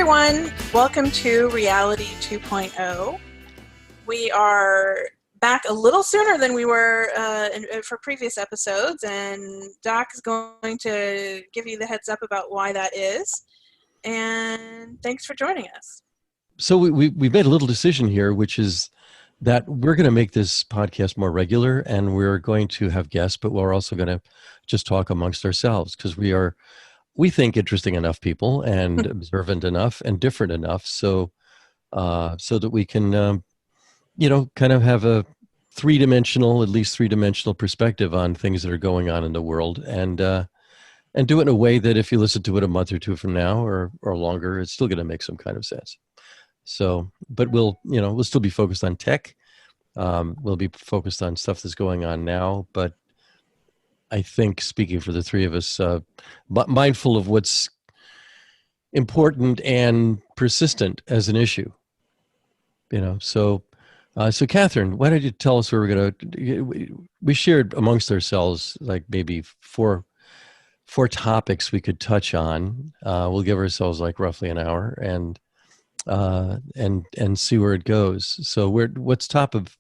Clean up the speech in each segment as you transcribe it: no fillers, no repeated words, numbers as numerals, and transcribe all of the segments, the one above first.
everyone. Welcome to Reality 2.0. We are back a little sooner than we were for previous episodes, and Doc is going to give you the heads up about why that is. And thanks for joining us. So we made a little decision here, which is that we're going to make this podcast more regular, and we're going to have guests, but we're also going to just talk amongst ourselves because we think interesting enough people and observant enough and different enough so that we can kind of have a at least three-dimensional perspective on things that are going on in the world, and do it in a way that if you listen to it a month or two from now or longer, it's still going to make some kind of sense. So, but we'll still be focused on tech. We'll be focused on stuff that's going on now, but I think, speaking for the three of us, mindful of what's important and persistent as an issue. So Catherine, why don't you tell us where we're going to? We shared amongst ourselves like maybe four topics we could touch on. We'll give ourselves like roughly an hour and see where it goes. So what's top of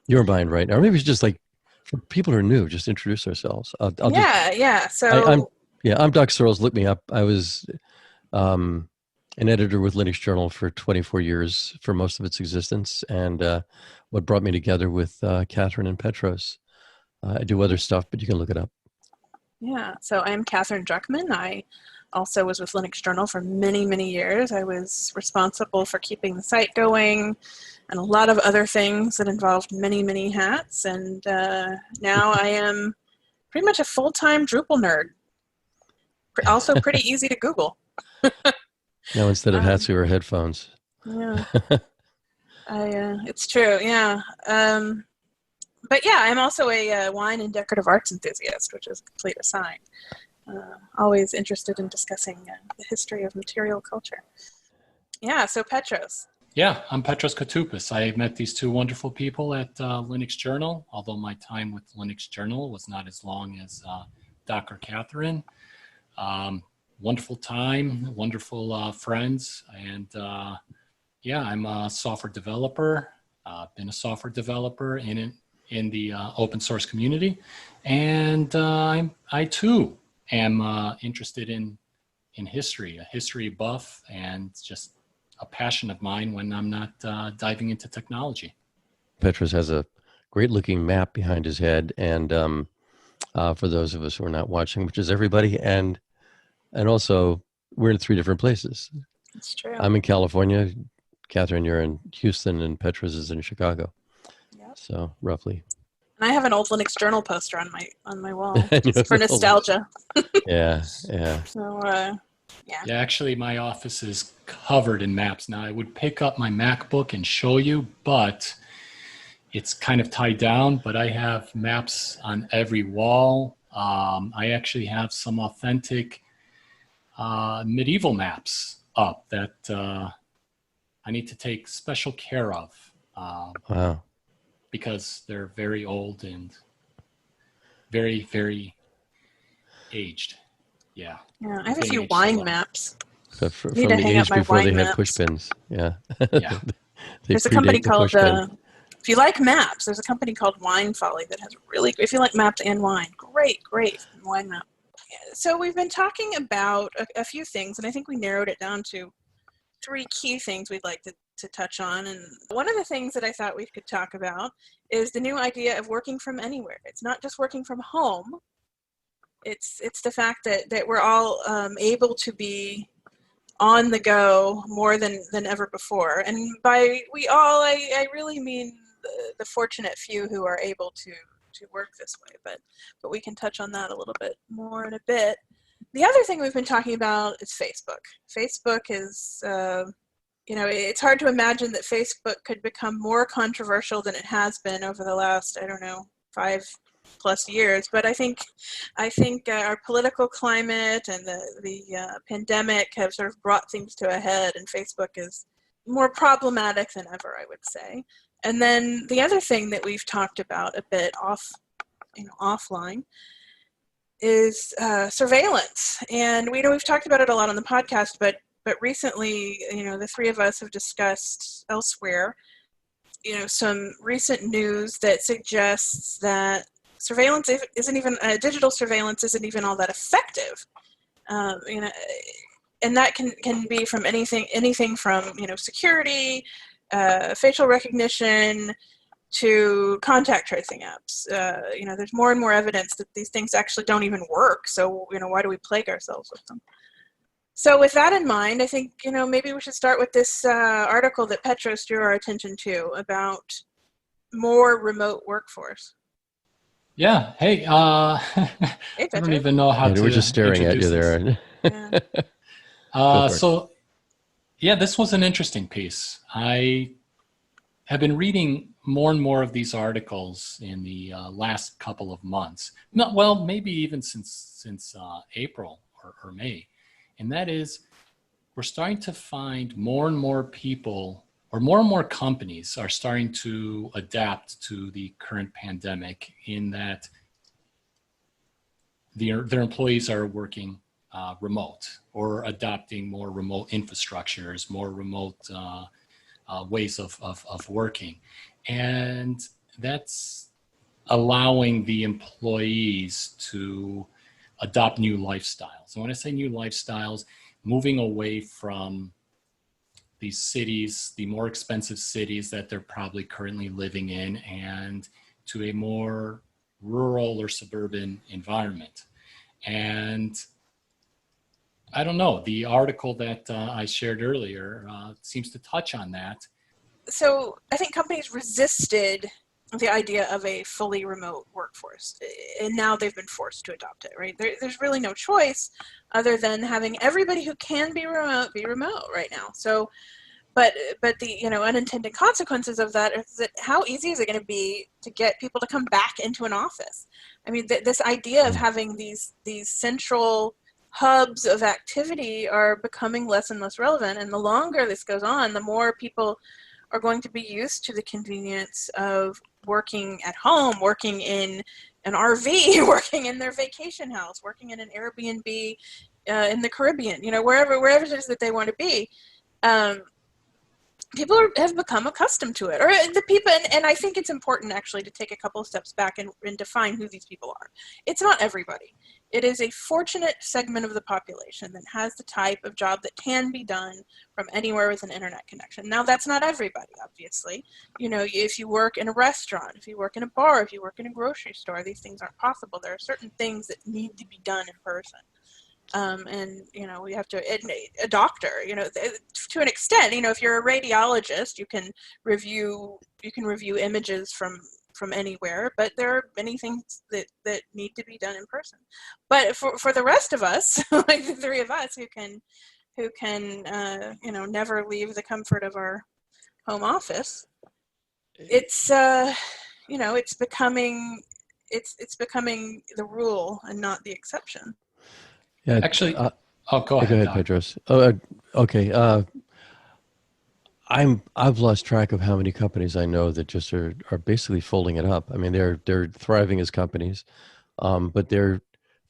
your mind right now? Or maybe it's just like, for people who are new, just introduce ourselves. So I'm Doc Searles. Look me up. I was an editor with Linux Journal for 24 years for most of its existence, and what brought me together with Catherine and Petros. I do other stuff, but you can look it up. Yeah, so I'm Catherine Druckman. I also was with Linux Journal for many, many years. I was responsible for keeping the site going and a lot of other things that involved many, many hats. And now I am pretty much a full-time Drupal nerd. Also pretty easy to Google. Now instead of hats, we wear headphones. Yeah, it's true, yeah. But yeah, I'm also a wine and decorative arts enthusiast, which is a complete aside. Always interested in discussing the history of material culture. Yeah, so Petros. Yeah, I'm Petros Koutoupis. I met these two wonderful people at Linux Journal, although my time with Linux Journal was not as long as Doc or Catherine. Wonderful time, wonderful friends, and I'm a software developer. Been a software developer in the open source community, and I too am interested in history, a history buff, and just a passion of mine when I'm not diving into technology. Petros has a great looking map behind his head, and for those of us who are not watching, which is everybody, and also we're in three different places. That's true. I'm in California, Catherine, you're in Houston, and Petros is in Chicago. Yep. So roughly. And I have an old Linux Journal poster on my wall just for nostalgia. Yeah. So Yeah, actually, my office is covered in maps. Now, I would pick up my MacBook and show you, but it's kind of tied down. But I have maps on every wall. I actually have some authentic medieval maps up that I need to take special care of. Wow. Because they're very old and very, very aged. Yeah. Yeah, I have a few wine maps. So from the age before they had push pins. Yeah. Yeah. There's a company called, if you like maps, there's a company called Wine Folly that has if you like maps and wine, great wine map. So we've been talking about a few things, and I think we narrowed it down to three key things we'd like to touch on. And one of the things that I thought we could talk about is the new idea of working from anywhere. It's not just working from home. It's the fact that we're all able to be on the go more than ever before. And by we all, I really mean the fortunate few who are able to work this way. But we can touch on that a little bit more in a bit. The other thing we've been talking about is Facebook. Facebook is, it's hard to imagine that Facebook could become more controversial than it has been over the last, 5+ years. But I think our political climate and the pandemic have sort of brought things to a head, and Facebook is more problematic than ever, I would say. And then the other thing that we've talked about a bit offline is surveillance. And we've talked about it a lot on the podcast, but but recently, the three of us have discussed elsewhere, some recent news that suggests that surveillance isn't even digital surveillance isn't even all that effective. And that can be from anything from security, facial recognition, to contact tracing apps. There's more and more evidence that these things actually don't even work. So why do we plague ourselves with them? So with that in mind, I think maybe we should start with this article that Petros drew our attention to about more remote workforce. Yeah. Hey, Hey, I don't Petros. even know how to. We're just staring at you introduce there. Yeah. Go for it. So, yeah, this was an interesting piece. I have been reading more and more of these articles in the last couple of months. Maybe even since April or May, and that is, we're starting to find more and more people, or more and more companies are starting to adapt to the current pandemic, in that their employees are working remote, or adopting more remote infrastructures, more remote ways of working. And that's allowing the employees to adopt new lifestyles. And when I say new lifestyles, moving away from these cities, the more expensive cities that they're probably currently living in, and to a more rural or suburban environment. And I don't know, the article that I shared earlier seems to touch on that. So I think companies resisted the idea of a fully remote workforce, and now they've been forced to adopt it, right? There's really no choice other than having everybody who can be remote right now. So, but the unintended consequences of that is that how easy is it going to be to get people to come back into an office? I mean, this idea of having these central hubs of activity are becoming less and less relevant, and the longer this goes on, the more people are going to be used to the convenience of working at home, working in an RV, working in their vacation house, working in an Airbnb in the Caribbean, wherever it is that they want to be. People have become accustomed to it, or the people, and I think it's important actually to take a couple of steps back and define who these people are. It's not everybody. It is a fortunate segment of the population that has the type of job that can be done from anywhere with an internet connection. Now, that's not everybody, obviously. If you work in a restaurant, if you work in a bar, if you work in a grocery store, these things aren't possible. There are certain things that need to be done in person. And we have to, a doctor, to an extent, if you're a radiologist, you can review images from anywhere, but there are many things that need to be done in person. But for the rest of us, like the three of us who can never leave the comfort of our home office, it's it's becoming the rule and not the exception. Yeah, Actually, go ahead. Go ahead, Petros. Okay. I've lost track of how many companies I know that just are basically folding it up. I mean, they're thriving as companies, but they're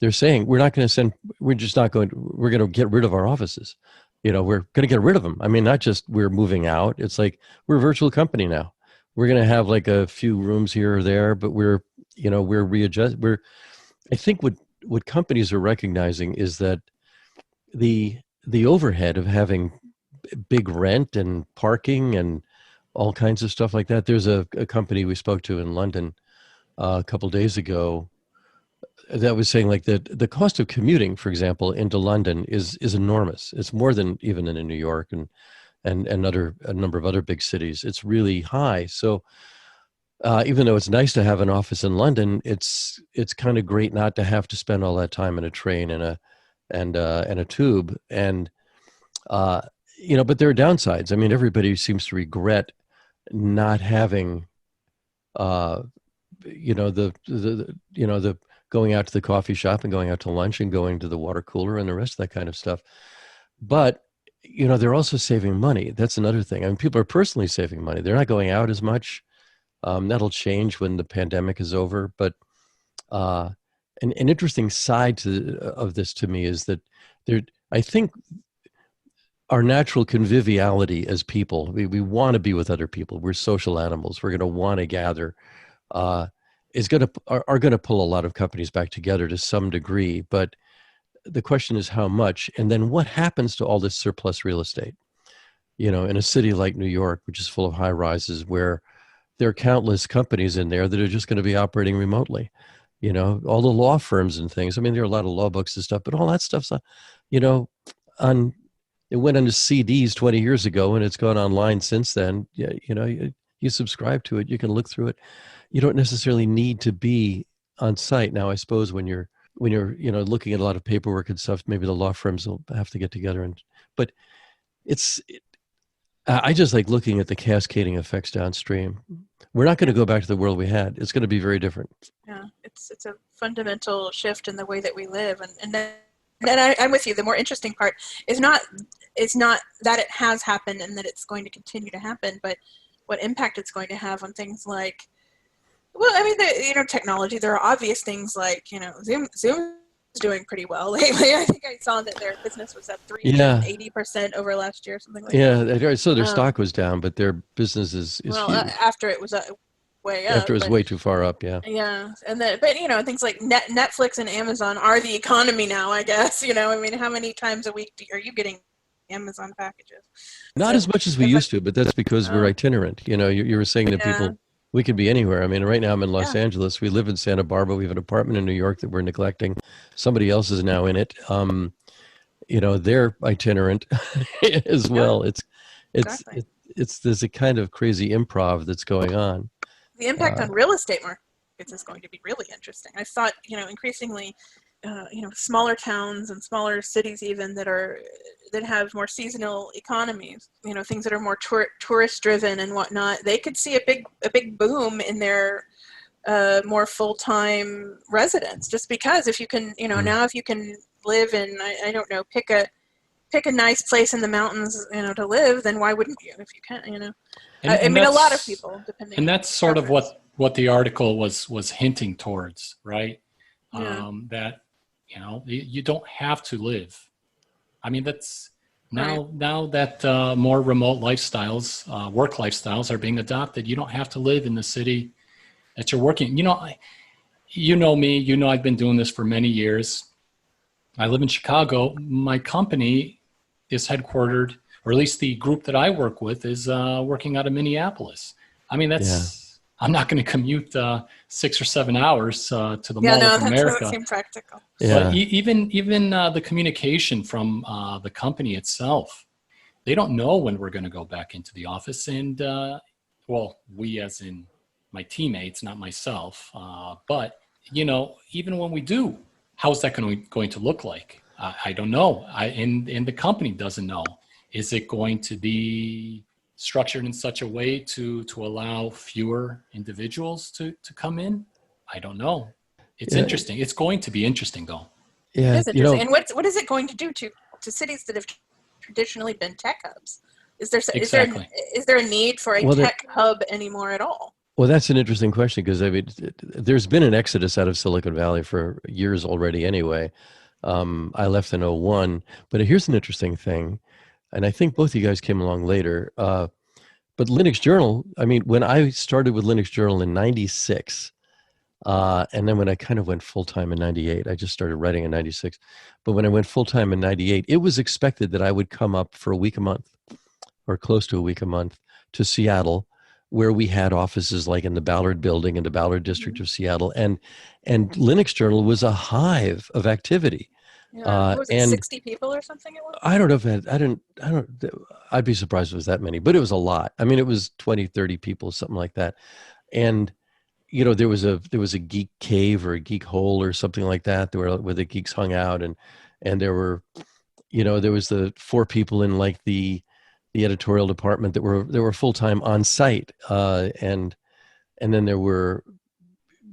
saying we're going to get rid of our offices. We're going to get rid of them. I mean, not just we're moving out. It's like we're a virtual company now. We're going to have like a few rooms here or there, but we're I think what companies are recognizing is that the overhead of having big rent and parking and all kinds of stuff like that. There's a company we spoke to in London a couple days ago that was saying like that the cost of commuting, for example, into London is enormous. It's more than even in New York and a number of other big cities. It's really high. So even though it's nice to have an office in London, it's kind of great not to have to spend all that time in a train and a tube. And but there are downsides. I mean, everybody seems to regret not having the going out to the coffee shop and going out to lunch and going to the water cooler and the rest of that kind of stuff. But they're also saving money. That's another thing. I mean, people are personally saving money. They're not going out as much. That'll change when the pandemic is over. But an interesting side of this to me is that I think our natural conviviality as people, we want to be with other people. We're social animals. We're going to want to gather. Is going to are going to pull a lot of companies back together to some degree, but the question is how much, and then what happens to all this surplus real estate? You know, in a city like New York, which is full of high rises, where there are countless companies in there that are just going to be operating remotely. You know, all the law firms and things. I mean, there are a lot of law books and stuff, but all that stuff's, you know, on. It went onto CDs 20 years ago, and it's gone online since then. Yeah, you know, you subscribe to it, you can look through it. You don't necessarily need to be on site. Now, I suppose when you're you know, looking at a lot of paperwork and stuff, maybe the law firms will have to get together. But I just like looking at the cascading effects downstream. We're not going to go back to the world we had. It's going to be very different. Yeah, it's a fundamental shift in the way that we live, and then I'm with you. The more interesting part is not that it has happened and that it's going to continue to happen, but what impact it's going to have on things like, well, I mean, you know, technology. There are obvious things like, you know, Zoom is doing pretty well lately. I think I saw that their business was up 380% over last year, something like that. Yeah, so their stock was down, but their business is well, huge. After it was way up. After it was way too far up, yeah. Yeah, and then, but you know, things like Netflix and Amazon are the economy now, I guess. You know, I mean, how many times a week are you getting Amazon packages? Not as much as we used to, but that's because we're itinerant. You know, you were saying to people, we could be anywhere. I mean, right now I'm in Los Angeles. We live in Santa Barbara. We have an apartment in New York that we're neglecting. Somebody else is now in it. You know, they're itinerant as well. It's there's a kind of crazy improv that's going on. The impact on real estate markets is going to be really interesting. I thought, you know, increasingly, you know, smaller towns and smaller cities even that have more seasonal economies, you know, things that are more tourist driven and whatnot, they could see a big boom in their more full-time residents, just because if you can, you know, now if you can live in, I don't know, pick a nice place in the mountains, you know, to live, then why wouldn't you if you can, you know? I mean, a lot of people, depending. And that's sort of what the article was hinting towards, right? Yeah. That, you know, you don't have to live. I mean, that's now that more remote lifestyles, work lifestyles are being adopted. You don't have to live in the city that you're working. You know me. You know I've been doing this for many years. I live in Chicago. My company is headquartered, or at least the group that I work with is working out of Minneapolis. I mean, I'm not going to commute 6 or 7 hours to the Mall of America. That doesn't seem practical. Yeah. But even the communication from the company itself, they don't know when we're going to go back into the office. And well, we as in my teammates, not myself. But, you know, even when we do, how's that going to look like? I don't know. And the company doesn't know. Is it going to be structured in such a way to allow fewer individuals to come in? I don't know. It's interesting. It's going to be interesting, though. Yeah, it is interesting. And what is it going to do to cities that have traditionally been tech hubs? Is there a need for a tech hub anymore at all? Well, that's an interesting question, because I mean, there's been an exodus out of Silicon Valley for years already anyway. I left in 2001, but here's an interesting thing. And I think both of you guys came along later. But Linux Journal, I mean, when I started with Linux Journal in 96, and then when I kind of went full-time in 98, I just started writing in 96. But when I went full-time in 98, it was expected that I would come up for a week a month, or close to a week a month, to Seattle, where we had offices like in the Ballard building in the Ballard district of Seattle. And Linux Journal was a hive of activity. Yeah. Was it 60 people or something? It was? I don't know if I'd be surprised if it was that many, but it was a lot. I mean, it was 20, 30 people, something like that. And, you know, there was a geek cave or a geek hole or something like that where the geeks hung out. And there were, you know, there was the 4 people in like the editorial department that were full-time on site. And then there were,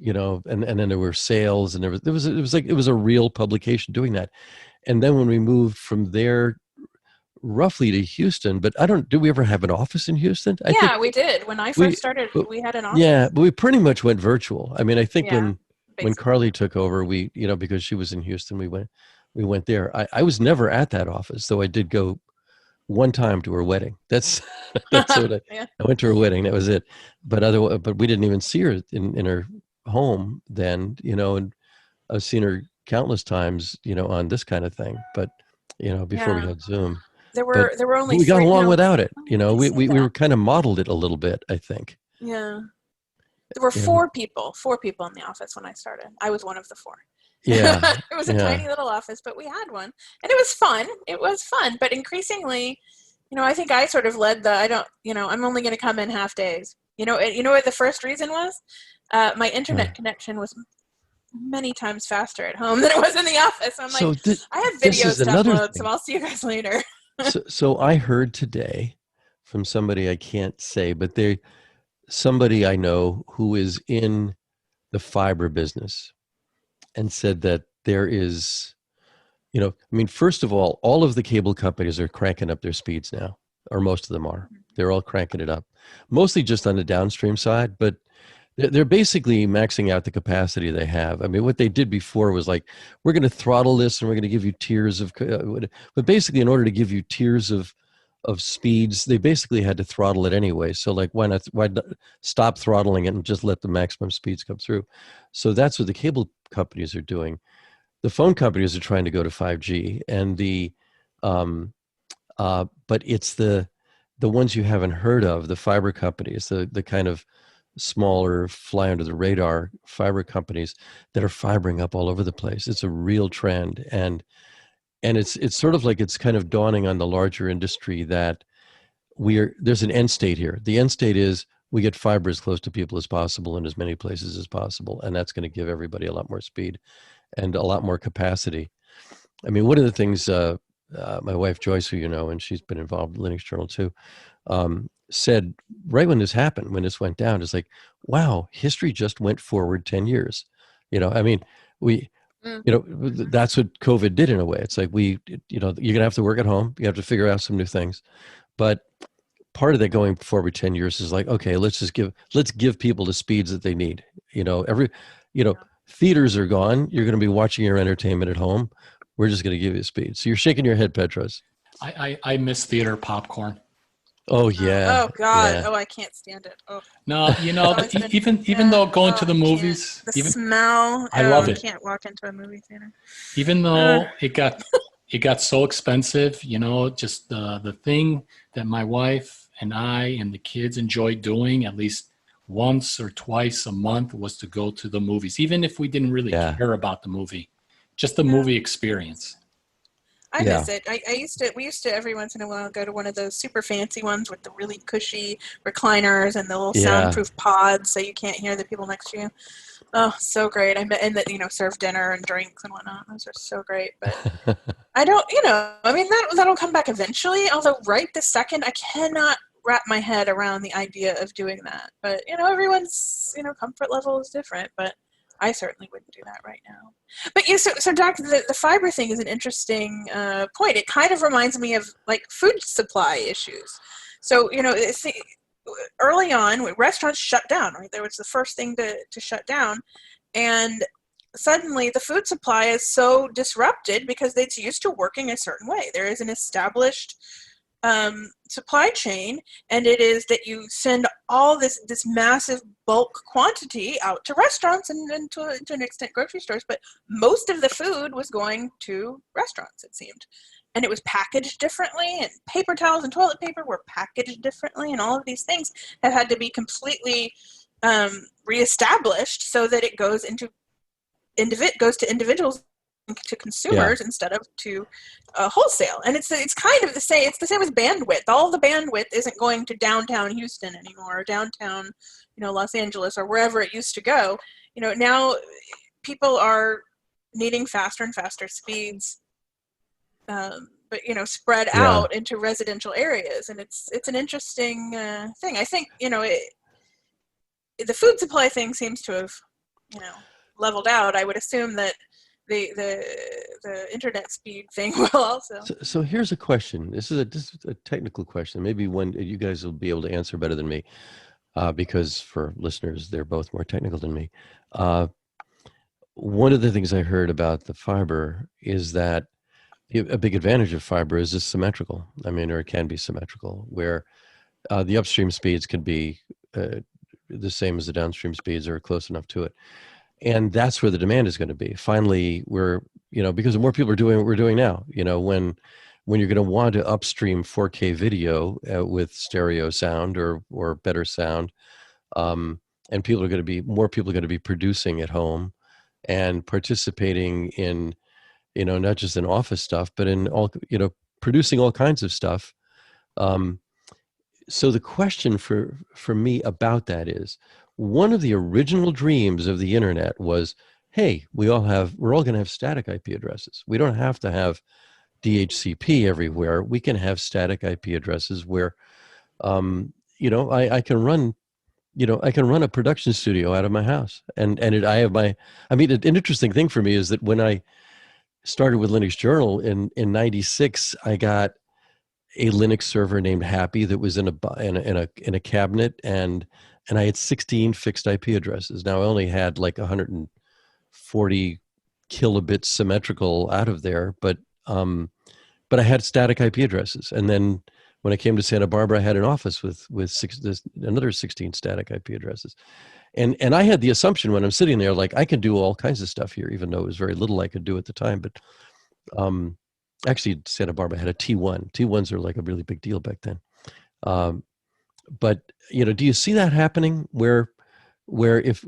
you know, and then there were sales, and it was a real publication doing that. And then when we moved from there roughly to Houston, but did we ever have an office in Houston? I think we did. When I first started, we had an office. Yeah, but we pretty much went virtual. I mean, I think when Carly took over, we, you know, because she was in Houston, we went there. I was never at that office, though I did go one time to her wedding. That's that's what Yeah. I went to her wedding. That was it. But we didn't even see her in her home then, and I've seen her countless times, on this kind of thing. But before we Yeah. had Zoom, There but were only we got three. along No, without it. I We see we that. were kind of modeled it a little bit, I think. Yeah. There were You know, four people in the office when I started. I was one of the four. yeah, It was a yeah, tiny little office, but we had one, and it was fun. It was fun, but increasingly, I think I sort of led I'm only going to come in half days. You know what the first reason was? My uh, internet connection was many times faster at home than it was in the office. I'm like, so I have this is videos to another upload, so thing. I'll see you guys later. So I heard today from somebody I can't say, but somebody I know who is in the fiber business and said that there is, I mean, first of all of the cable companies are cranking up their speeds now, or most of them are. They're all cranking it up, mostly just on the downstream side, but they're basically maxing out the capacity they have. I mean, what they did before was like, we're going to throttle this and we're going to give you tiers of, but basically, in order to give you tiers of speeds, they basically had to throttle it anyway. So like, why not stop throttling it and just let the maximum speeds come through? So that's what the cable companies are doing. The phone companies are trying to go to 5G, and but it's the ones you haven't heard of, the fiber companies, the kind of smaller, fly under the radar fiber companies that are fibering up all over the place. It's a real trend, and it's sort of like it's kind of dawning on the larger industry that there's an end state here. The end state is we get fiber as close to people as possible in as many places as possible, and that's going to give everybody a lot more speed and a lot more capacity. I mean, one of the things my wife Joyce, who and she's been involved in Linux Journal too, said right when this happened, when this went down, it's like, wow, history just went forward 10 years. I mean, we, that's what COVID did in a way. It's like you're going to have to work at home. You have to figure out some new things. But part of that going forward 10 years is like, okay, let's give people the speeds that they need. Theaters are gone. You're going to be watching your entertainment at home. We're just going to give you speed. So you're shaking your head, Petros. I miss theater popcorn. Oh yeah. Oh God. Yeah. Oh, I can't stand it. Oh. No, Always been, even though going to the I can't. movies, The even smell. I Oh, love I it. can't walk into a movie theater. Even Uh, though it got so expensive, just the thing that my wife and I and the kids enjoy doing at least once or twice a month was to go to the movies, even if we didn't really Yeah. care about the movie, just the Yeah. movie experience. I Yeah. miss it. We used to every once in a while go to one of those super fancy ones with the really cushy recliners and the little Yeah. soundproof pods so you can't hear the people next to you. Oh, so great. And that, serve dinner and drinks and whatnot. Those are so great. But I don't, I mean, that'll come back eventually. Although right this second, I cannot wrap my head around the idea of doing that. But, everyone's, comfort level is different. But I certainly wouldn't do that right now. But so Doc, the fiber thing is an interesting point. It kind of reminds me of like food supply issues. So, early on, when restaurants shut down, right? There was the first thing to shut down. And suddenly the food supply is so disrupted because it's used to working a certain way. There is an established supply chain, and it is that you send all this massive bulk quantity out to restaurants and to an extent grocery stores, but most of the food was going to restaurants, it seemed. And it was packaged differently, and paper towels and toilet paper were packaged differently, and all of these things have had to be completely reestablished so that it goes to individuals, to consumers, instead of to wholesale. And it's kind of the same. It's the same with bandwidth. All the bandwidth isn't going to downtown Houston anymore, or downtown, Los Angeles, or wherever it used to go. Now people are needing faster and faster speeds, but spread out into residential areas, and it's an interesting thing. I think the food supply thing seems to have leveled out. I would assume that the internet speed thing will also. So here's a question. This is a technical question. Maybe one you guys will be able to answer better than me, because for listeners, they're both more technical than me. One of the things I heard about the fiber is that A big advantage of fiber is it's symmetrical. I mean, or it can be symmetrical, where the upstream speeds can be the same as the downstream speeds or close enough to it. And that's where the demand is going to be. Finally, because the more people are doing what we're doing now, when you're going to want to upstream 4K video with stereo sound or better sound, and more people are going to be producing at home and participating in, not just in office stuff, but in all, producing all kinds of stuff. So the question for me about that is, one of the original dreams of the internet was, hey, we're all going to have static IP addresses. We don't have to have DHCP everywhere. We can have static IP addresses where, I can run, a production studio out of my house, an interesting thing for me is that when I started with Linux Journal in '96, I got a Linux server named Happy that was in a cabinet, and I had 16 fixed IP addresses. Now I only had like 140 kilobits symmetrical out of there, but I had static IP addresses. And then when I came to Santa Barbara, I had an office with another 16 static IP addresses. And I had the assumption when I'm sitting there, like, I can do all kinds of stuff here, even though it was very little I could do at the time. But actually, Santa Barbara had a T1. T1s are like a really big deal back then. But do you see that happening where if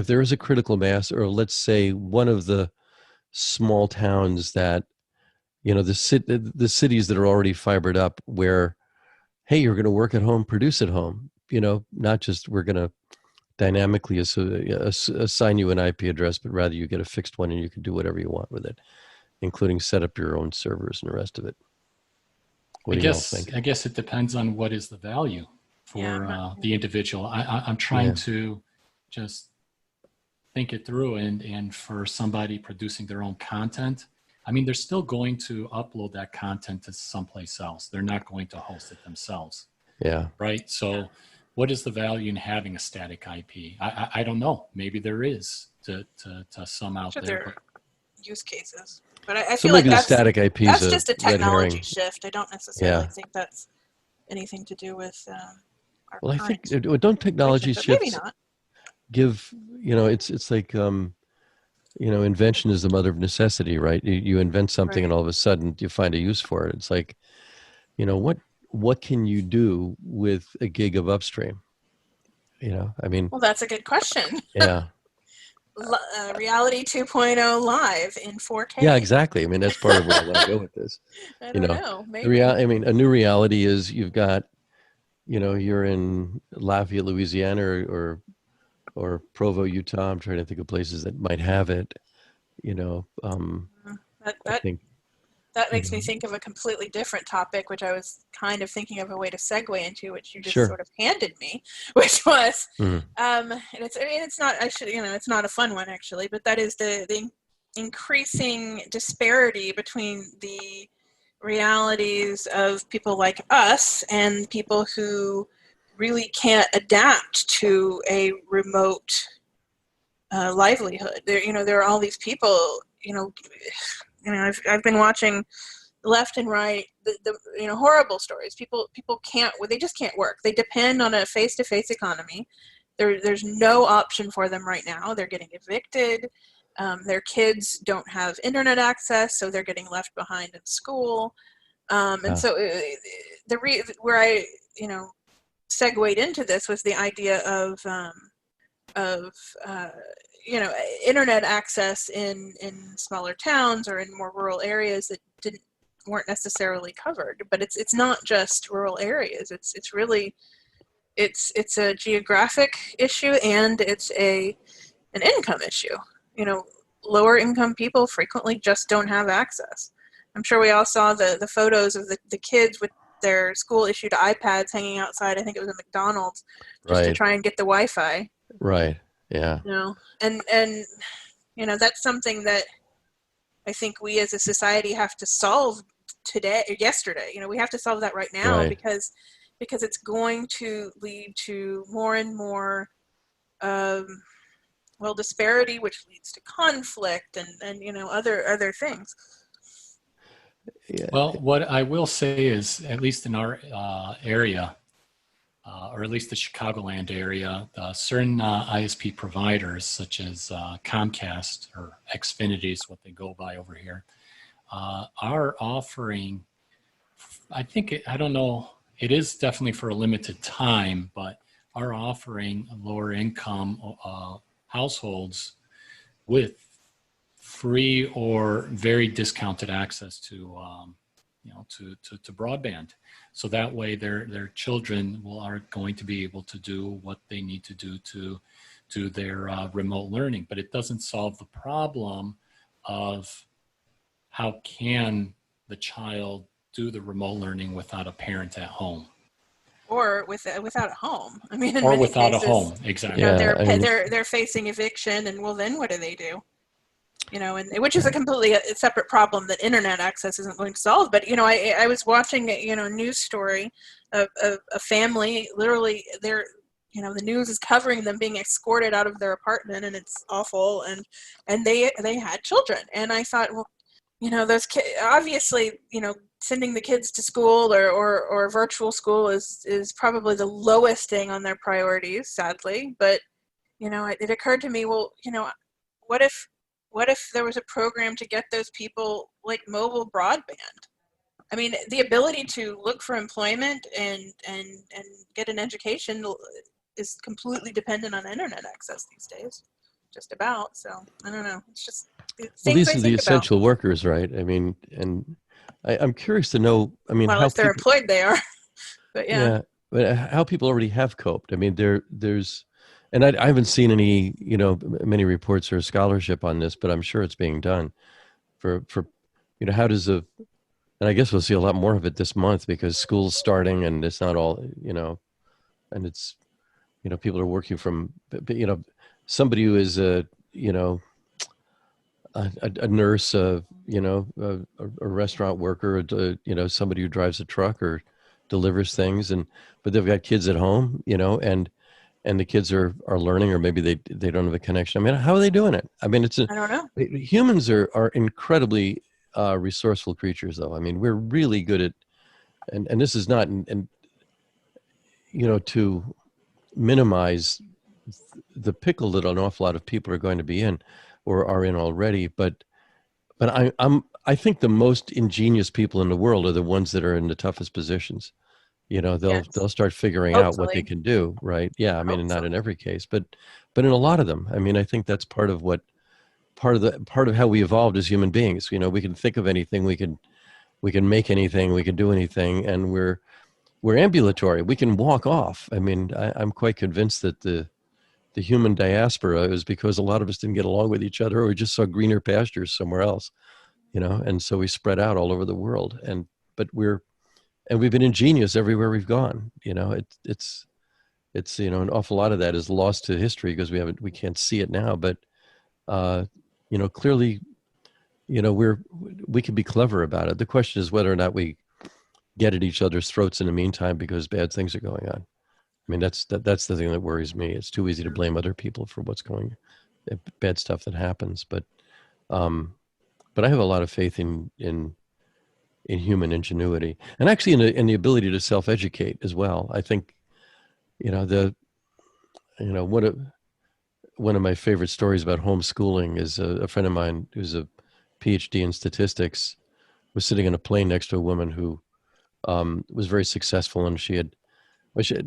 there is a critical mass, or let's say one of the small towns that, the cities that are already fibered up, where, hey, you're going to work at home, produce at home, not just we're going to dynamically assign you an IP address, but rather you get a fixed one and you can do whatever you want with it, including set up your own servers and the rest of it. What do you all think? I guess it depends on what is the value for the individual. I'm trying to just think it through, and for somebody producing their own content, I mean, they're still going to upload that content to someplace else. They're not going to host it themselves. Yeah. Right. So what is the value in having a static IP? I don't know. Maybe there is to some out there. But use cases. But I feel like that's static IP that's just a technology shift. I don't necessarily think that's anything to do with our Well, current I think don't technology shifts maybe not. Give, it's like invention is the mother of necessity, right? You invent something and all of a sudden you find a use for it. It's like, what can you do with a gig of upstream? Well, that's a good question. Yeah. Reality 2.0 live in 4K. Yeah, exactly. I mean, that's part of where I want to go with this. I don't know. Maybe. A new reality is you've got, you're in Lafayette, Louisiana, or Provo, Utah. I'm trying to think of places that might have it. I think that makes me think of a completely different topic, which I was kind of thinking of a way to segue into, which you just sort of handed me, which was, and it's not, it's not a fun one actually, but that is the increasing disparity between the realities of people like us and people who really can't adapt to a remote livelihood. There are all these people, I've been watching left and right, the horrible stories. People can't, they just can't work. They depend on a face-to-face economy. There's no option for them right now. They're getting evicted. Their kids don't have internet access, so they're getting left behind in school. And so where I, segued into this was the idea of internet access in smaller towns or in more rural areas that weren't necessarily covered. But it's not just rural areas. It's really it's a geographic issue, and it's an income issue. Lower income people frequently just don't have access. I'm sure we all saw the photos of the kids with their school issued iPads hanging outside. I think it was a McDonald's, just to try and get the Wi-Fi. Right. Yeah. And that's something that I think we as a society have to solve yesterday. We have to solve that right now, because it's going to lead to more and more disparity, which leads to conflict and other things. Yeah. Well, what I will say is, at least in our area, or at least the Chicagoland area, certain ISP providers such as Comcast or Xfinity is what they go by over here, are offering, I think, I don't know, it is definitely for a limited time, but are offering lower income households with free or very discounted access to to broadband, so that way their children are going to be able to do what they need to do their remote learning. But it doesn't solve the problem of how can the child do the remote learning without a parent at home, Or without a home. I mean, in or many without a cases, home. Exactly. you know, Yeah. I mean, they're facing eviction, and well, then what do they do? You know, and which is a completely separate problem that internet access isn't going to solve. But you know, I was watching a news story of a family. Literally, they're, you know, the news is covering them being escorted out of their apartment, and it's awful. And they had children, and I thought, well, you know, those kids, obviously, you know, sending the kids to school or virtual school is probably the lowest thing on their priorities, sadly. But you know, it occurred to me, well, you know, what if there was a program to get those people like mobile broadband? I mean, the ability to look for employment and get an education is completely dependent on internet access these days, just about. So I don't know. It's just well, things these I are the think about. essential workers, right? I mean, and I'm curious to know, I mean, Well, how if they're people, employed, they are. But yeah. yeah, but how people already have coped. I mean, there's, and I haven't seen any, you know, many reports or scholarship on this, but I'm sure it's being done for, you know, how does a, and I guess we'll see a lot more of it this month because school's starting and it's not all, you know, and it's, you know, people are working from, you know, somebody who is a, you know, a nurse, you know, a restaurant worker, you know, somebody who drives a truck or delivers things, and but they've got kids at home, you know, and the kids are learning, or maybe they don't have a connection. I mean, how are they doing it? I mean, I don't know. humans are incredibly resourceful creatures, though. I mean, we're really good at, and this is not, and you know, to minimize the pickle that an awful lot of people are going to be in or are in already, but I think the most ingenious people in the world are the ones that are in the toughest positions. You know, Yes. they'll start figuring out what they Hopefully. can do, right? Yeah, I mean, and not in Hopefully. every case, but in a lot of them. I mean, I think that's part of what part of how we evolved as human beings. You know, we can think of anything, we can make anything, we can do anything, and we're ambulatory. We can walk off. I mean, I'm quite convinced that the human diaspora is because a lot of us didn't get along with each other, or we just saw greener pastures somewhere else, you know, and so we spread out all over the world. But we've been ingenious everywhere we've gone. You know, it's you know, an awful lot of that is lost to history because we can't see it now. But you know, clearly, you know, we can be clever about it. The question is whether or not we get at each other's throats in the meantime because bad things are going on. I mean, that's the thing that worries me. It's too easy to blame other people for what's going, bad stuff that happens. Um, but I have a lot of faith in human ingenuity, and actually in the ability to self-educate as well. I think, you know, one of my favorite stories about homeschooling is a friend of mine who's a PhD in statistics was sitting in a plane next to a woman who was very successful, and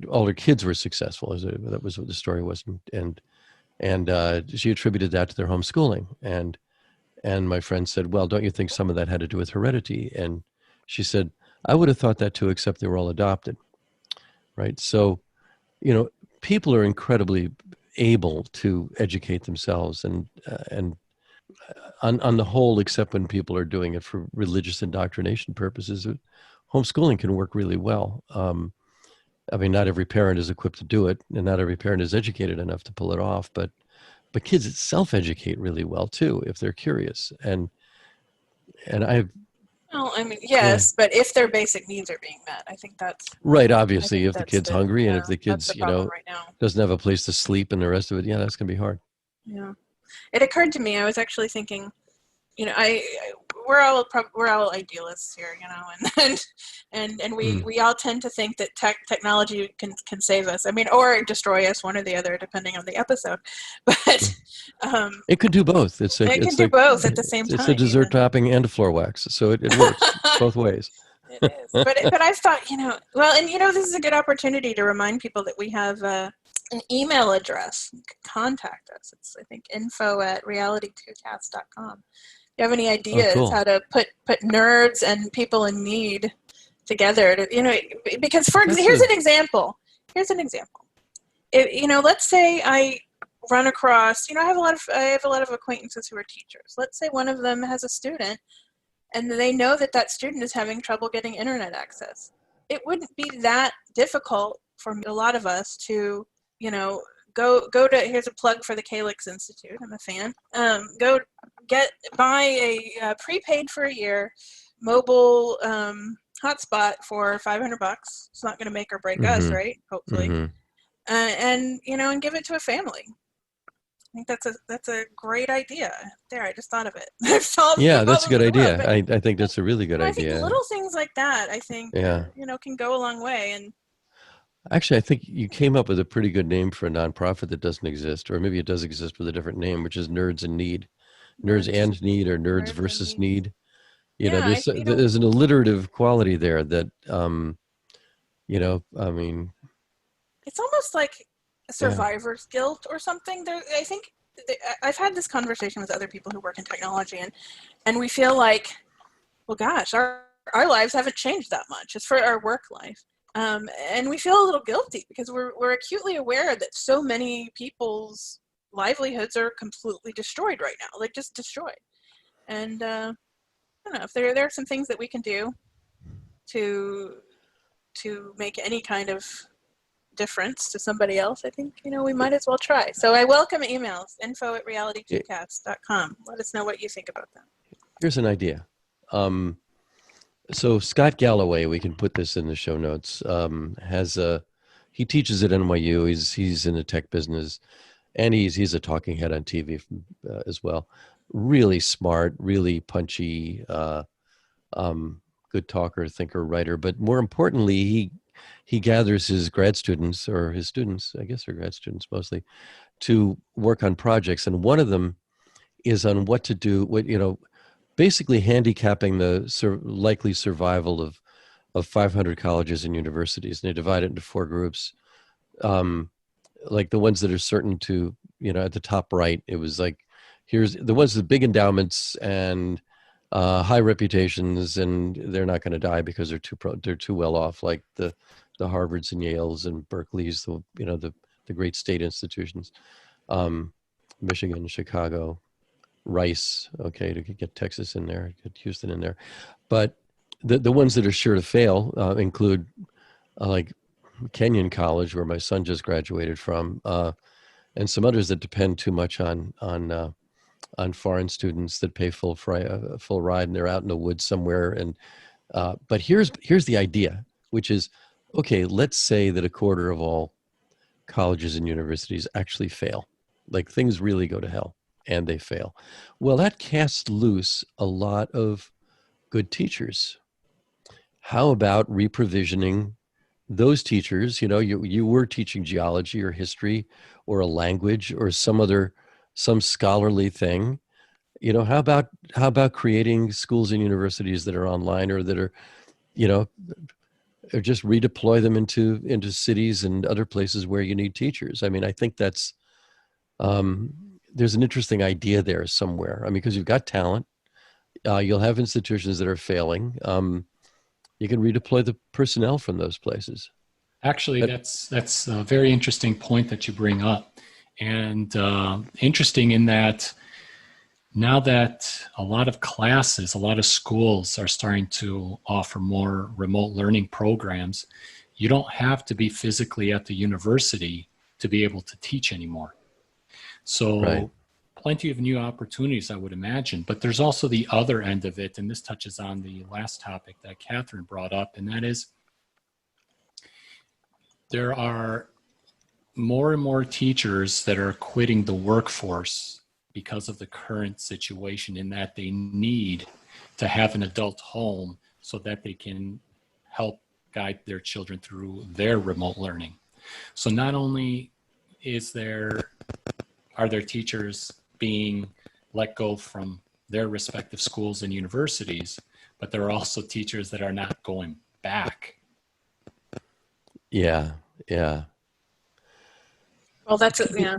all her kids were successful. That was what the story was, and she attributed that to their homeschooling. And my friend said, "Well, don't you think some of that had to do with heredity?" And she said, "I would have thought that too, except they were all adopted." Right? So, you know, people are incredibly able to educate themselves, and on the whole, except when people are doing it for religious indoctrination purposes, homeschooling can work really well. I mean, not every parent is equipped to do it, and not every parent is educated enough to pull it off. But kids self-educate really well too if they're curious. And I've Well, I mean, yeah, yes, but if their basic needs are being met, I think right. Obviously, if the that's kid's hungry and if the that's the kid's, you problem know, right now. doesn't have a place to sleep and the rest of it, yeah, that's gonna be hard. Yeah. It occurred to me, I was actually thinking, we're all idealists here, and we all tend to think that technology can save us. I mean, or destroy us, one or the other, depending on the episode. But it could do both. It can do both at the same time. It's a dessert topping and a floor wax, so it works both ways. It is, but I've thought, this is a good opportunity to remind people that we have an email address. You can contact us. It's, I think, info@reality2cast.com. You have any ideas how to put nerds and people in need together because here's an example. Let's say I run across, I have a lot of acquaintances who are teachers. Let's say one of them has a student and they know that student is having trouble getting internet access. It wouldn't be that difficult for a lot of us to, go to, here's a plug for the Calyx Institute. I'm a fan. Buy a prepaid for a year mobile hotspot for $500. It's not going to make or break us, right? Hopefully. And give it to a family. I think that's a great idea. There, I just thought of it. Yeah, that's a good idea. I think that's a really good idea. I think little things like that, can go a long way. And actually, I think you came up with a pretty good name for a nonprofit that doesn't exist, or maybe it does exist with a different name, which is Nerds in Need. Nerds and Need, or Nerds versus Need. There's an alliterative quality there that, it's almost like survivor's guilt or something. I think I've had this conversation with other people who work in technology, and we feel like, well, gosh, our lives haven't changed that much. It's for our work life. And we feel a little guilty because we're acutely aware that so many people's livelihoods are completely destroyed right now, like just destroyed. And I don't know if there are some things that we can do to make any kind of difference to somebody else. I think we might as well try. So I welcome emails. info@reality2cast.com. Let us know what you think about them. Here's an idea. So Scott Galloway, we can put this in the show notes, he teaches at NYU. He's in the tech business, and he's a talking head on TV as well. Really smart, really punchy, good talker, thinker, writer. But more importantly, he gathers his grad students, or his students, I guess they're grad students mostly, to work on projects. And one of them is on what to do, basically handicapping the likely survival of 500 colleges and universities. And they divide it into 4 groups. Like the ones that are certain to, at the top right, it was like, here's the ones with big endowments and high reputations, and they're not going to die because they're too well off, like the Harvards and Yales and Berkeleys, the great state institutions, Michigan, Chicago, Rice, okay, to get Texas in there, get Houston in there. But the ones that are sure to fail include like Kenyon College, where my son just graduated from, and some others that depend too much on foreign students that pay full ride, and they're out in the woods somewhere. And but here's the idea, which is, okay, let's say that a quarter of all colleges and universities actually fail, like things really go to hell and they fail. Well, that casts loose a lot of good teachers. How about reprovisioning those teachers? You were teaching geology or history or a language or some scholarly thing. How about creating schools and universities that are online, or that are, or just redeploy them into cities and other places where you need teachers. I mean, I think that's, there's an interesting idea there somewhere. I mean, because you've got talent, you'll have institutions that are failing. You can redeploy the personnel from those places. Actually, that's a very interesting point that you bring up. And interesting in that now that a lot of classes, a lot of schools are starting to offer more remote learning programs, you don't have to be physically at the university to be able to teach anymore. So plenty of new opportunities, I would imagine. But there's also the other end of it, and this touches on the last topic that Catherine brought up, and that is there are more and more teachers that are quitting the workforce because of the current situation, in that they need to have an adult home so that they can help guide their children through their remote learning. So not only are there teachers being let go from their respective schools and universities, but there are also teachers that are not going back. Yeah, yeah. Well, that's a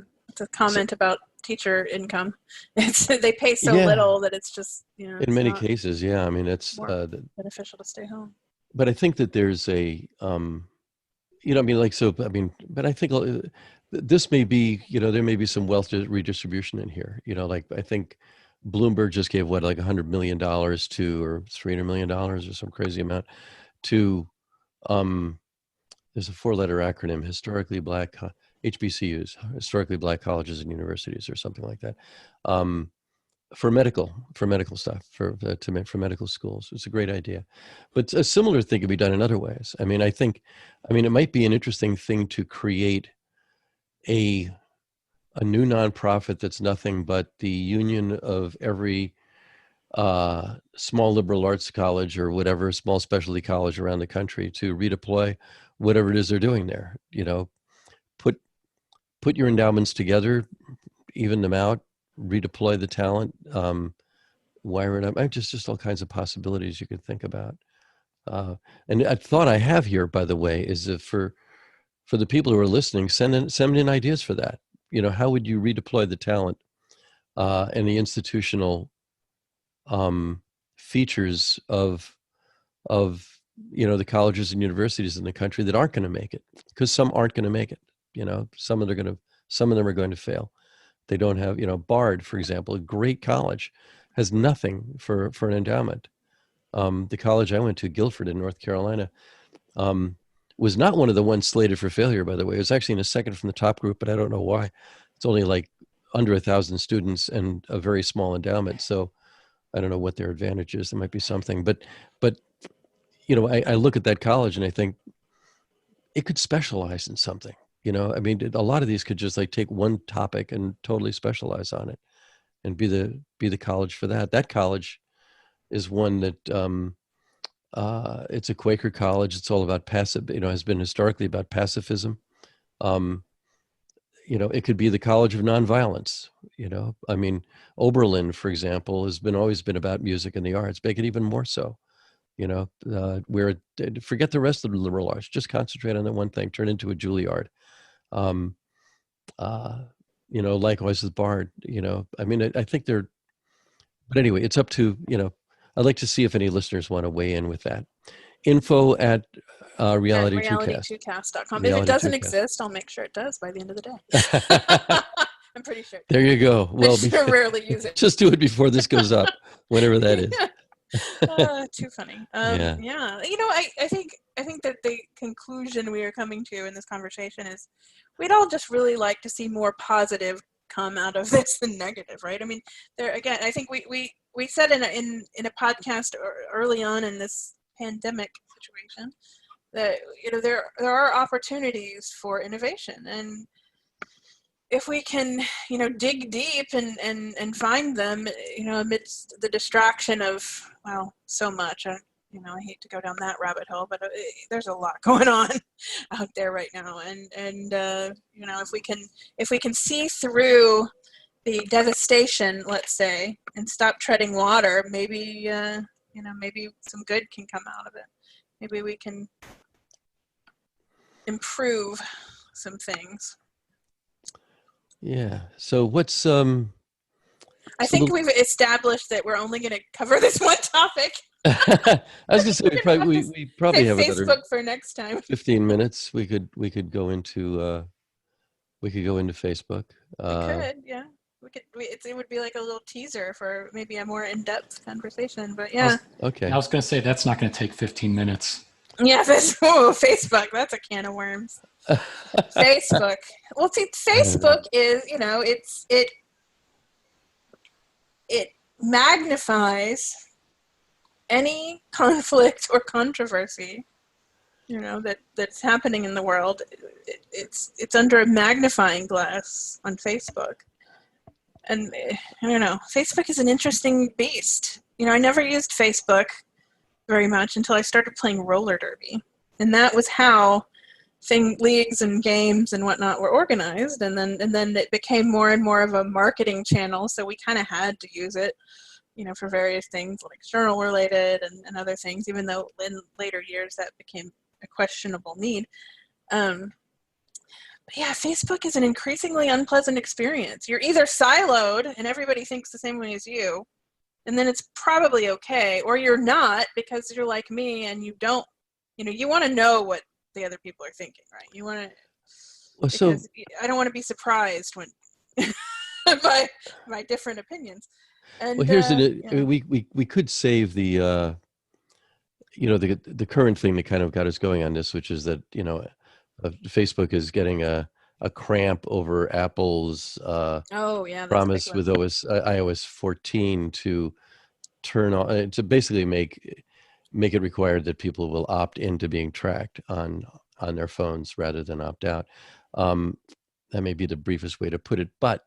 comment about teacher income. They pay so Yeah. little that it's just, In it's many not cases, yeah. I mean, it's, more beneficial to stay home. but I think that there's a, I mean, like, so, I mean, but I think this may be, there may be some wealth redistribution in here. Like, I think Bloomberg just gave like $100 million to, or $300 million or some crazy amount to, there's a 4-letter acronym, historically black, HBCUs, historically black colleges and universities, or something like that. For medical stuff, for medical schools. It's a great idea. But a similar thing could be done in other ways. I mean, it might be an interesting thing to create a new nonprofit that's nothing but the union of every small liberal arts college or whatever small specialty college around the country to redeploy whatever it is they're doing there. Put your endowments together, even them out, redeploy the talent, wire it up. Just all kinds of possibilities you could think about. And a thought I have here, by the way, is that for the people who are listening, send in ideas for that. How would you redeploy the talent and the institutional features of the colleges and universities in the country that aren't going to make it? Because some aren't going to make it. Some of them are going to fail. They don't have, Bard, for example, a great college, has nothing for an endowment. The college I went to, Guilford in North Carolina, was not one of the ones slated for failure, by the way. It was actually in a second from the top group, but I don't know why. It's only like under 1,000 students and a very small endowment. So I don't know what their advantage is. There might be something, but I look at that college and I think it could specialize in something. I mean, a lot of these could just like take one topic and totally specialize on it and be the college for that. That college is one that it's a Quaker college. It's all about passive, has been historically about pacifism. It could be the College of Nonviolence. I mean, Oberlin, for example, has always been about music and the arts. Make it even more so. Where forget the rest of the liberal arts, just concentrate on that one thing, turn into a Juilliard. Likewise with Bard, I mean, I think but anyway, it's up to, I'd like to see if any listeners want to weigh in with that. Info at reality2cast.com. If it doesn't exist, I'll make sure it does by the end of the day. I'm pretty sure. There you go. Well, I rarely use it. Just do it before this goes up, whenever that is. Too funny. Yeah. I think that the conclusion we are coming to in this conversation is we'd all just really like to see more positive come out of this than negative, right? I mean, I think we said in a podcast early on in this pandemic situation that there are opportunities for innovation, and if we can dig deep and find them amidst the distraction of so much. I hate to go down that rabbit hole, but there's a lot going on out there right now, and if we can see through the devastation, let's say, and stop treading water, maybe maybe some good can come out of it. Maybe we can improve some things. Yeah. So what's I think we've established that we're only going to cover this one topic. I was going to say we probably have Facebook another for next time. 15 minutes. We could go into Facebook. We could, yeah. It would be like a little teaser for maybe a more in-depth conversation, but yeah. Okay. I was going to say that's not going to take 15 minutes. Yeah, Facebook. That's a can of worms. Facebook. Well, see, Facebook is, it magnifies any conflict or controversy, that's happening in the world. It's under a magnifying glass on Facebook. And I don't know, Facebook is an interesting beast. I never used Facebook very much until I started playing roller derby. And that was how leagues and games and whatnot were organized. And then it became more and more of a marketing channel. So we kind of had to use it, for various things like journal related and other things, even though in later years that became a questionable need. But yeah, Facebook is an increasingly unpleasant experience. You're either siloed and everybody thinks the same way as you, and then it's probably okay, or you're not because you're like me and you don't, you want to know what the other people are thinking, right? You want to, because I don't want to be surprised when by different opinions. And well, here's we could save the the current thing that kind of got us going on this, which is that Facebook is getting a cramp over Apple's promise with iOS 14 to turn on, to basically make it required that people will opt into being tracked on their phones rather than opt out. That may be the briefest way to put it, but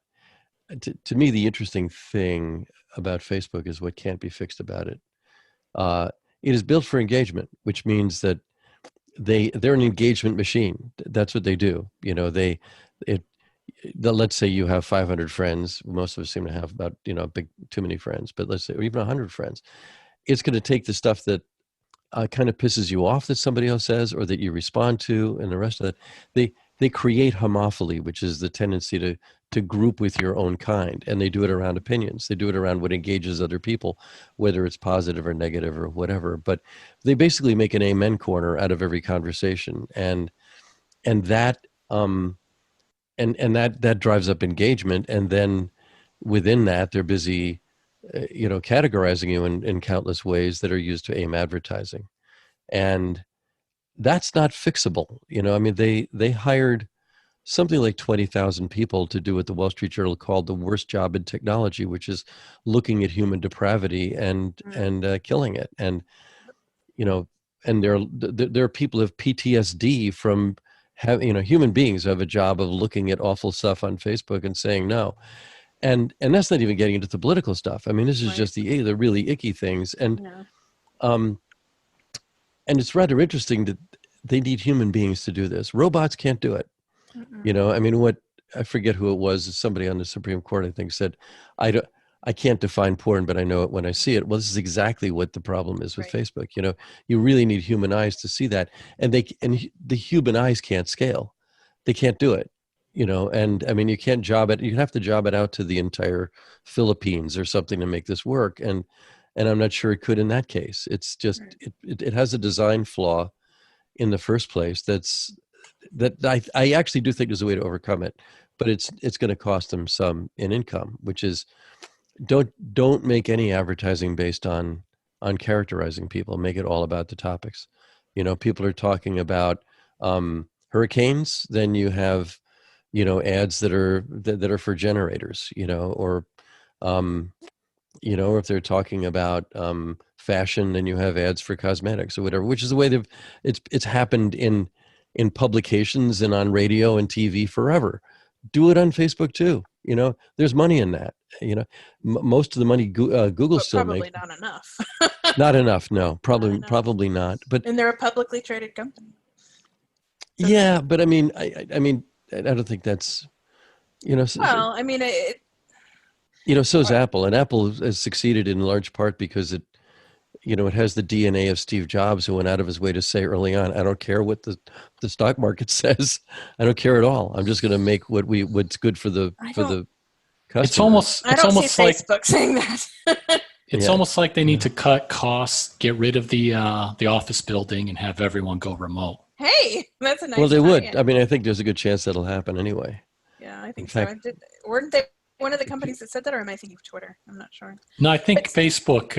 to me, the interesting thing about Facebook is what can't be fixed about it. It is built for engagement, which means that they're an engagement machine. That's what they do. Let's say you have 500 friends. Most of us seem to have about, too many friends, but let's say, or even 100 friends. It's going to take the stuff that kind of pisses you off that somebody else says, or that you respond to, and the rest of that. They create homophily, which is the tendency to group with your own kind. And they do it around opinions. They do it around what engages other people, whether it's positive or negative or whatever. But they basically make an amen corner out of every conversation. And that that drives up engagement. And then within that, they're busy, categorizing you in countless ways that are used to aim advertising. And that's not fixable. They hired something like 20,000 people to do what the Wall Street Journal called the worst job in technology, which is looking at human depravity and killing it. And and there are people who have PTSD from human beings who have a job of looking at awful stuff on Facebook and saying no. And that's not even getting into the political stuff. This is just the really icky things. And and it's rather interesting that they need human beings to do this. Robots can't do it. I forget who it was. Somebody on the Supreme Court, I think, said, I can't define porn, but I know it when I see it. Well, this is exactly what the problem is with Facebook. You really need human eyes to see that. And the human eyes can't scale. They can't do it. And you can't job it. You have to job it out to the entire Philippines or something to make this work. And I'm not sure it could in that case. It's just, it has a design flaw in the first place. That I actually do think there's a way to overcome it, but it's going to cost them some in income, which is don't make any advertising based on characterizing people. Make it all about the topics. People are talking about hurricanes, then you have ads that are for generators, or if they're talking about fashion, then you have ads for cosmetics or whatever, which is the way it's happened in publications and on radio and TV forever. Do it on Facebook too. There's money in that. Most of the money Google still makes. Probably not enough. Not enough. No, probably not. But and they're a publicly traded company. So yeah, but I don't think that's. So is Apple, and Apple has succeeded in large part because it has the DNA of Steve Jobs, who went out of his way to say early on, I don't care what the stock market says. I don't care at all. I'm just going to make what's good for the customer. It's almost like Facebook saying that. It's almost like they need to cut costs, get rid of the office building, and have everyone go remote. Hey, that's a nice. Well, they would. In. I think there's a good chance that'll happen anyway. Yeah, I think so. Weren't they one of the companies that said that, or am I thinking of Twitter? I'm not sure. No, I think Facebook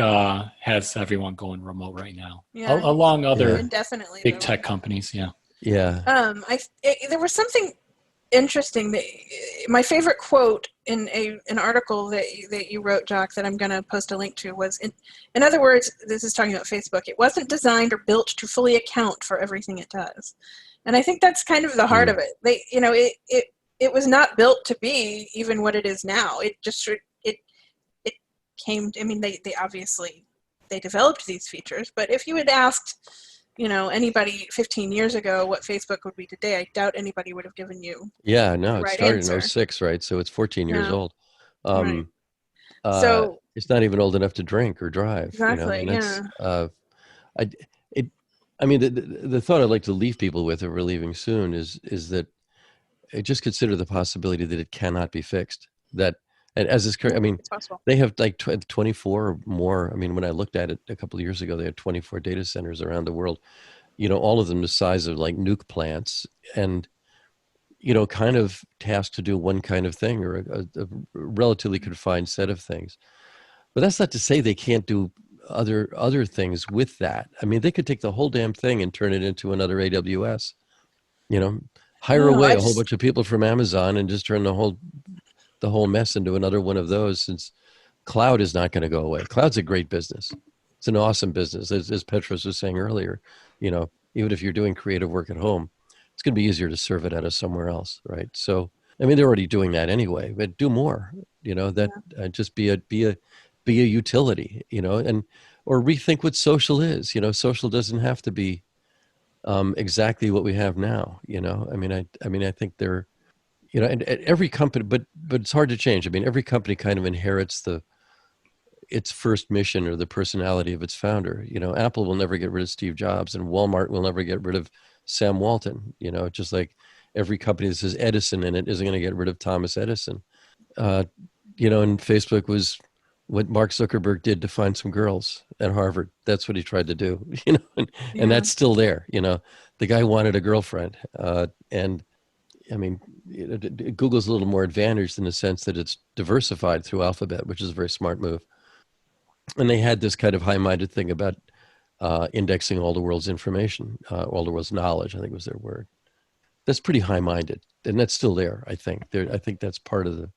has everyone going remote right now, along other big tech companies. Yeah. Yeah. There was something interesting that my favorite quote in an article that you wrote, Jock, that I'm going to post a link to was, in other words, this is talking about Facebook. It wasn't designed or built to fully account for everything it does, and I think that's kind of the heart of it. it was not built to be even what it is now. It just it came. I mean, they obviously they developed these features, but if you had asked, anybody 15 years ago what Facebook would be today, I doubt anybody would have given you Yeah, no, the it right started answer. in '06, right? So it's 14 years Yeah, old. right. Uh, So it's not even old enough to drink or drive, exactly, and yeah. I, it, I mean, the thought I'd like to leave people with, if we're leaving soon, is that just consider the possibility that it cannot be fixed. That, and as is, I mean, It's possible. they have like 24 or more. I mean, when I looked at it a couple of years ago, they had 24 data centers around the world. All of them the size of like nuke plants, and kind of tasked to do one kind of thing or a relatively confined set of things. But that's not to say they can't do other things with that. I mean, they could take the whole damn thing and turn it into another AWS. You know, I hire don't know. away a whole bunch of people from Amazon and just turn the whole mess into another one of those. Since cloud is not going to go away. Cloud's a great business. It's an awesome business, as Petros was saying earlier. Even if you're doing creative work at home, it's going to be easier to serve it out of somewhere else, right? So, I mean, they're already doing that anyway, but do more. Just be a utility, and or rethink what social is. Social doesn't have to be exactly what we have now. I think they're, and every company, but it's hard to change. I mean, every company kind of inherits its first mission or the personality of its founder. Apple will never get rid of Steve Jobs, and Walmart will never get rid of Sam Walton. Just like every company that says Edison in it isn't going to get rid of Thomas Edison. And Facebook was what Mark Zuckerberg did to find some girls at Harvard. That's what he tried to do, and that's still there. The guy wanted a girlfriend. And I mean, Google's a little more advantaged in the sense that it's diversified through Alphabet, which is a very smart move. And they had this kind of high-minded thing about indexing all the world's information, all the world's knowledge, I think was their word. That's pretty high-minded, and that's still there, I think. I think that's part of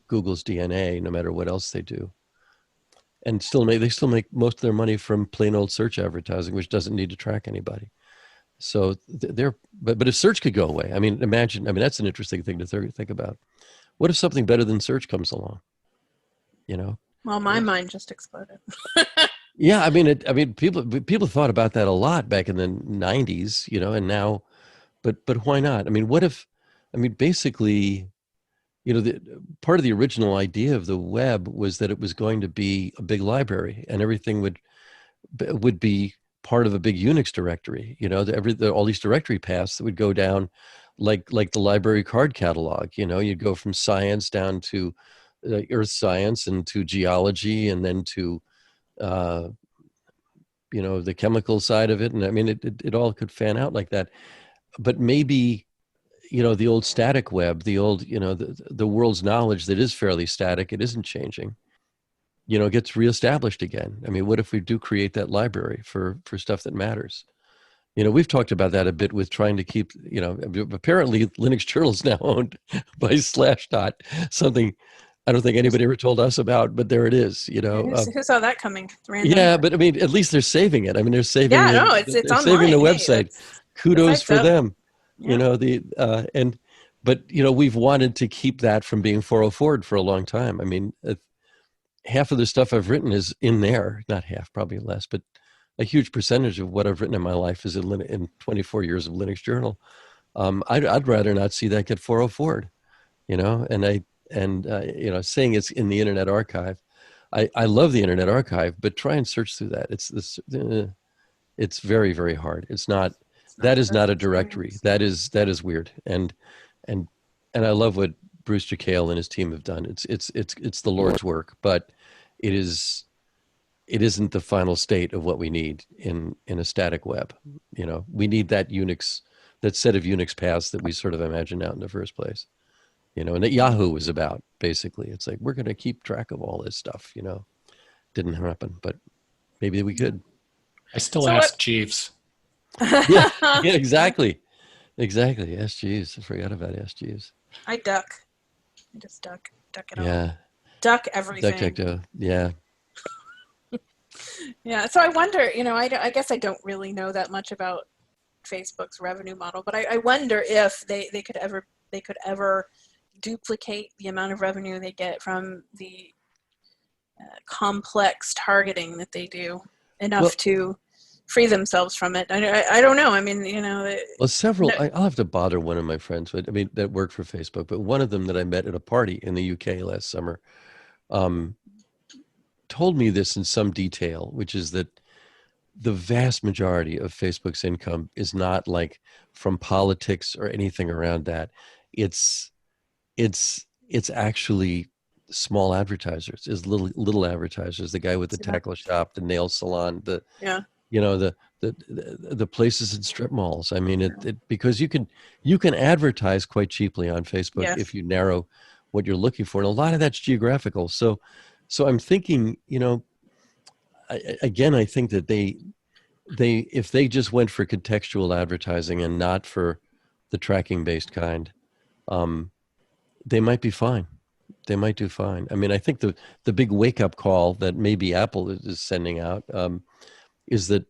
Google's DNA, no matter what else they do. And they still make most of their money from plain old search advertising, which doesn't need to track anybody. So but if search could go away, I mean, that's an interesting thing to think about. What if something better than search comes along? Well, my mind just exploded. Yeah, I mean, people thought about that a lot back in the '90s, and now, but why not? I mean, what if? I mean, basically, part of the original idea of the web was that it was going to be a big library, and everything would be part of a big Unix directory. All these directory paths that would go down, like the library card catalog. You'd go from science down to earth science and to geology, and then to the chemical side of it. And I mean, it all could fan out like that. But maybe, the old static web, the old, the world's knowledge that is fairly static, it isn't changing, gets reestablished again. I mean, what if we do create that library for stuff that matters? We've talked about that a bit with trying to keep, apparently Linux Journal is now owned by Slashdot, something I don't think anybody ever told us about, but there it is. Who saw that coming? Random. Yeah, but I mean, at least they're saving it. I mean, they're saving. Yeah, no, it's they're online. saving the website. Hey, Kudos for them. Yeah. But we've wanted to keep that from being 404'd for a long time. I mean, half of the stuff I've written is in there. Not half, probably less, but a huge percentage of what I've written in my life is in 24 years of Linux Journal. I'd rather not see that get 404'd. Saying it's in the Internet Archive. I love the Internet Archive, but try and search through that. It's very, very hard. That is not a directory. That is weird. And I love what Bruce Jekyll and his team have done. It's the Lord's work, but it isn't the final state of what we need in a static web. We need that set of Unix paths that we sort of imagined out in the first place. And that Yahoo was about, basically. It's like, we're going to keep track of all this stuff, Didn't happen, but maybe we could. I still ask Jeeves. Yeah, exactly. Ask Jeeves. I forgot about Ask Jeeves. I duck. I just duck it all. Yeah. Duck everything. Duck. Yeah. Yeah, so I wonder, I guess I don't really know that much about Facebook's revenue model, but I wonder if they could ever they could ever duplicate the amount of revenue they get from the complex targeting that they do enough to free themselves from it. I don't know. I mean, several. I'll have to bother one of my friends, but that work for Facebook. But one of them that I met at a party in the UK last summer, told me this in some detail, which is that the vast majority of Facebook's income is not like from politics or anything around that. It's actually small advertisers, is little advertisers. The guy with the tackle shop, the nail salon, the places in strip malls. I mean, because you can advertise quite cheaply on Facebook if you narrow what you're looking for, and a lot of that's geographical. So I'm thinking, I think that they if they just went for contextual advertising and not for the tracking based kind, they might be fine. They might do fine. I mean, I think the big wake up call that maybe Apple is sending out is that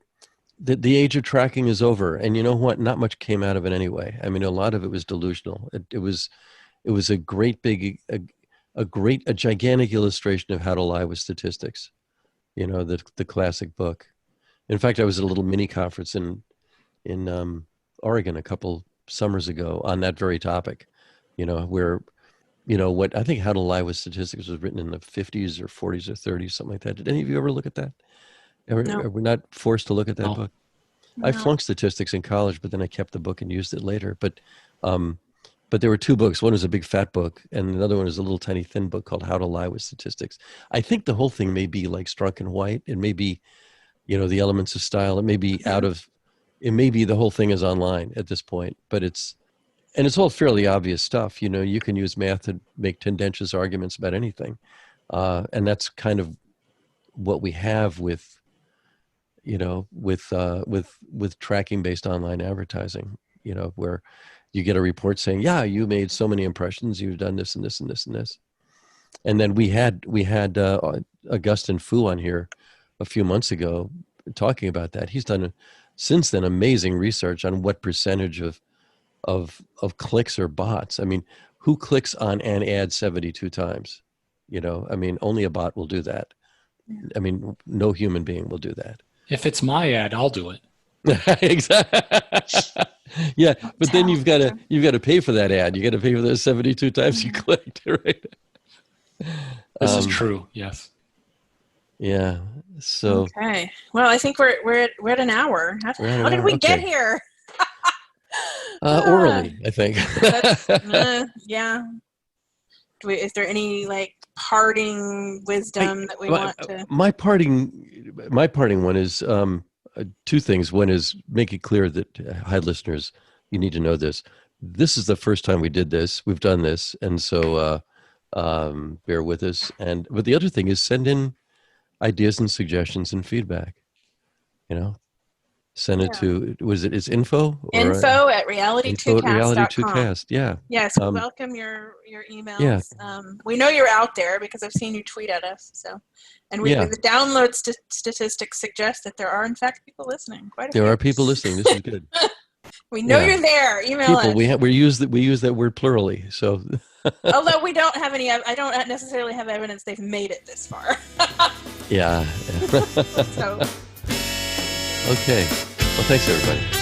the age of tracking is over. And you know what? Not much came out of it anyway. I mean, a lot of it was delusional. It was a great big, a gigantic illustration of how to lie with statistics. The classic book. In fact, I was at a little mini conference in Oregon a couple summers ago on that very topic. Where what I think How to Lie with Statistics was written in the 50s or 40s or 30s, something like that. Did any of you ever look at that? No. Are we not forced to look at that book? No. I flunked statistics in college, but then I kept the book and used it later. But there were two books. One was a big fat book, and another one is a little tiny thin book called How to Lie with Statistics. I think the whole thing may be like Strunk and White. It may be, the elements of style. It may be it may be the whole thing is online at this point, but it's all fairly obvious stuff. You can use math to make tendentious arguments about anything. And that's kind of what we have with tracking based online advertising, where you get a report saying, yeah, you made so many impressions, you've done this and this and this and this. And then we had Augustin Fu on here a few months ago talking about that. He's done since then amazing research on what percentage of clicks are bots. I mean, who clicks on an ad 72 times? Only a bot will do that. I mean, no human being will do that. If it's my ad, I'll do it. Exactly. Yeah, but then you've got to pay for that ad. You got to pay for those 72 times you clicked, right? This is true. Yes. Yeah. So. Okay. Well, I think we're at an hour. How did we get here? Orally, I think. Yeah. Is there any parting wisdom that we want to? My parting one is two things. One is make it clear that, hi listeners, you need to know this. This is the first time we did this. We've done this, and so bear with us. But the other thing is send in ideas and suggestions and feedback. Send it to, it's info? Info at reality2cast.com. Reality2cast, yeah. Yes, we welcome your emails. Yeah. We know you're out there because I've seen you tweet at us. So, and the download statistics suggest that there are in fact people listening. There are people listening. This is good. We know you're there. Email us. We use that word plurally. So, although we don't have any, I don't necessarily have evidence they've made it this far. Yeah. So. Okay. Well, thanks, everybody.